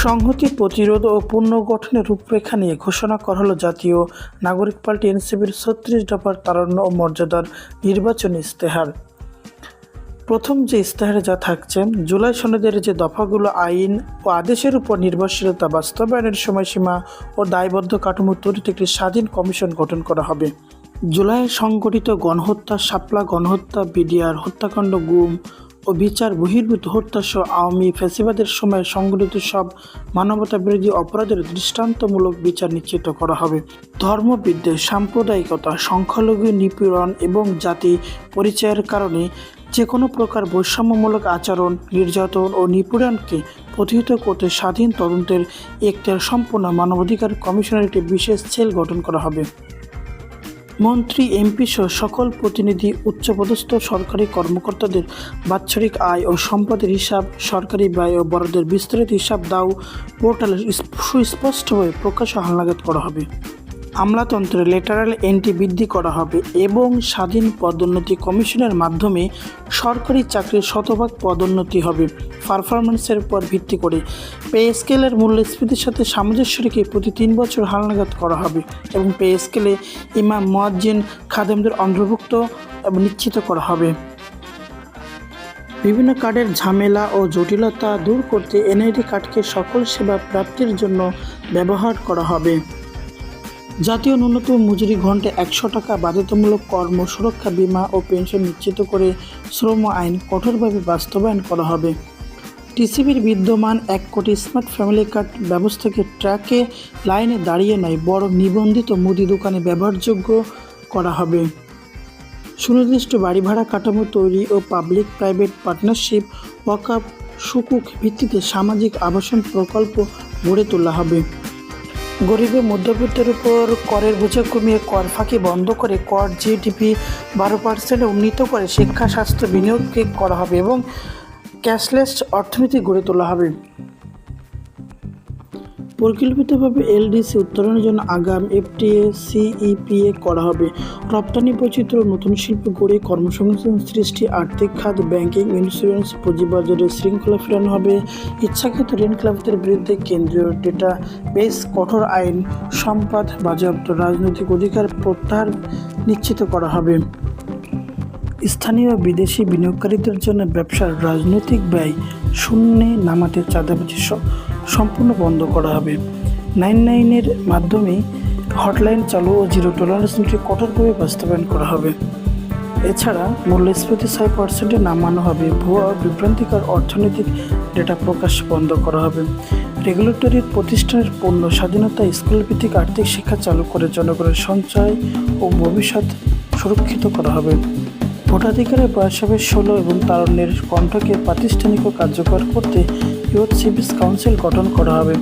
সংহতি, প্রতিরোধ ও পুনর্গঠনের রূপরেখা নিয়ে ঘোষণা করা হলো জাতীয় নাগরিক পার্টি এনসিপির ৩৬ দফার তারুণ্য ও মর্যাদার নির্বাচনী ইশতেহার। প্রথম যে ইশতেহারে যা থাকছে, জুলাই সনদের যে দফাগুলো আইন ও আদেশের উপর নির্ভরশীলতা বাস্তবায়নের সময়সীমা ও দায়বদ্ধ কাঠামো তৈরিতে একটি স্বাধীন কমিশন গঠন করা হবে। জুলাইয়ে সংগঠিত গণহত্যা, শাপলা গণহত্যা, বিডিআর হত্যাকাণ্ড, গুম ও বিচার বহির্ভূত হত্যাসহ আওয়ামী ফ্যাসিবাদের সময় সংগঠিত সব মানবতাবিরোধী অপরাধের দৃষ্টান্তমূলক বিচার নিশ্চিত করা হবে। ধর্মবিদ্বেষ, সাম্প্রদায়িকতা, সংখ্যালঘু নিপীড়ন এবং জাতি পরিচয়ের কারণে যে কোনো প্রকার বৈষম্যমূলক আচরণ, নির্যাতন ও নিপীড়নকে প্রতিহত করতে স্বাধীন তদন্তের এখতিয়ার সম্পন্ন মানবাধিকার কমিশনের একটি বিশেষ সেল গঠন করা হবে। মন্ত্রী, এমপি সহ সকল প্রতিনিধি, উচ্চপদস্থ সরকারি কর্মকর্তাদের বাৎসরিক আয় ও সম্পদের হিসাব, সরকারি ব্যয় ও বরাদ্দের বিস্তারিত হিসাব দাও পোর্টালে সুস্পষ্টভাবে প্রকাশ ও হালনাগাদ করা হবে। আমলাতন্ত্রে লেটারাল এন্ট্রি বৃদ্ধি করা হবে এবং স্বাধীন পদোন্নতি কমিশনের মাধ্যমে সরকারি চাকরির শতভাগ পদোন্নতি হবে পারফরমেন্সের উপর ভিত্তি করে। পে স্কেলের মূল্যস্ফীতির সাথে সামঞ্জস্য রেখে প্রতি ৩ বছর হালনাগাদ করা হবে এবং পে স্কেলে ইমাম, মুয়াজ্জিন, খাদেমদের অন্তর্ভুক্ত এবং নিশ্চিত করা হবে। বিভিন্ন কার্ডের ঝামেলা ও জটিলতা দূর করতে এনআইডি কার্ডকে সকল সেবা প্রাপ্তির জন্য ব্যবহার করা হবে। জাতীয় ন্যূনতম মজুরি ঘন্টায় ১০০ টাকা, বাধ্যতামূলক কর্ম সুরক্ষা বীমা ও পেনশন নিশ্চিত করে শ্রম আইন কঠোরভাবে বাস্তবায়ন করা হবে। টিসিবির বিদ্যমান ১ কোটি স্মার্ট ফ্যামিলি কার্ড ব্যবস্থাকে ট্রাকে লাইনে দাঁড়িয়ে নয়, বরং নিবন্ধিত মুদি দোকানে ব্যবহারযোগ্য করা হবে। সুনির্দিষ্ট বাড়ি ভাড়া কাঠামো তৈরি ও পাবলিক প্রাইভেট পার্টনারশিপ, ওয়াকফ, সুকুক ভিত্তিতে সামাজিক আবাসন প্রকল্প গড়ে তোলা হবে। গরিব ও মধ্যবিত্তের উপর করের বোঝা কমিয়ে কর ফাঁকি বন্ধ করে কর জিডিপি ১২% উন্নীত করে শিক্ষা, স্বাস্থ্য বিনিয়োগকে করা হবে এবং ক্যাশলেস অর্থনীতি গড়ে তোলা হবে। পরিকল্পিতভাবে এলডিসি উত্তরণের জন্য আগাম এফটিএ, সিইপিএ করা হবে। রপ্তানি বৈচিত্র্য, নতুন শিল্প গড়ে কর্মসংস্থান সৃষ্টি, আর্থিক খাত, ব্যাংকিং, ইন্স্যুরেন্স, পুঁজিবাজারে শৃঙ্খলা ফেরানো হবে। ইচ্ছাকৃত ঋণ খেলাপিদের বিরুদ্ধে কেন্দ্রীয় ডেটা বেস, কঠোর আইন, সম্পদ বাজেয়াপ্ত, রাজনৈতিক অধিকার প্রত্যাহার নিশ্চিত করা হবে। স্থানীয় বিদেশি বিনিয়োগকারীদের জন্য ব্যবসার রাজনৈতিক ব্যয় শূন্যে নামাতে চাঁদাবাজি সম্পূর্ণ বন্ধ করা হবে। 99-এর মাধ্যমে হটলাইন চালু ও জিরো টলারেন্স নীতি কঠোরভাবে বাস্তবায়ন করা হবে। এছাড়া মূল্যস্ফীতি 6% নামানো হবে। ভুয়া বিভ্রান্তিকর অর্থনৈতিক ডেটা প্রকাশ বন্ধ করা হবে। রেগুলেটরি প্রতিষ্ঠানের পূর্ণ স্বাধীনতা, স্কুলভিত্তিক আর্থিক শিক্ষা চালু করে জনগণের সঞ্চয় ও ভবিষ্যৎ সুরক্ষিত করা হবে। ভোটাধিকারের বয়স হবে 16 এবং তারুণ্যের কণ্ঠকে প্রাতিষ্ঠানিক ও কার্যকর করতে ইউথ সিভিস কাউন্সিল গঠন করা হবে।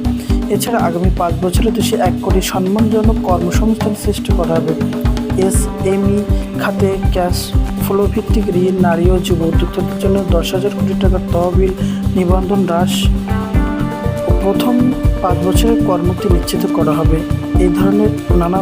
এছাড়া আগামী 5 বছরে দেশে 1 কোটি সম্মানজনক কর্মসংস্থান সৃষ্টি করা হবে। এসএমই খাতে ক্যাশ ফ্লো ভিত্তিক ঋণ, নারী ও যুব উদ্যোক্তাদের জন্য 10,000 কোটি টাকার তহবিল নিবন্ধন হ্রাস ও প্রথম 5 বছরের করমুক্তি নিশ্চিত করা হবে। এই ধরনের নানা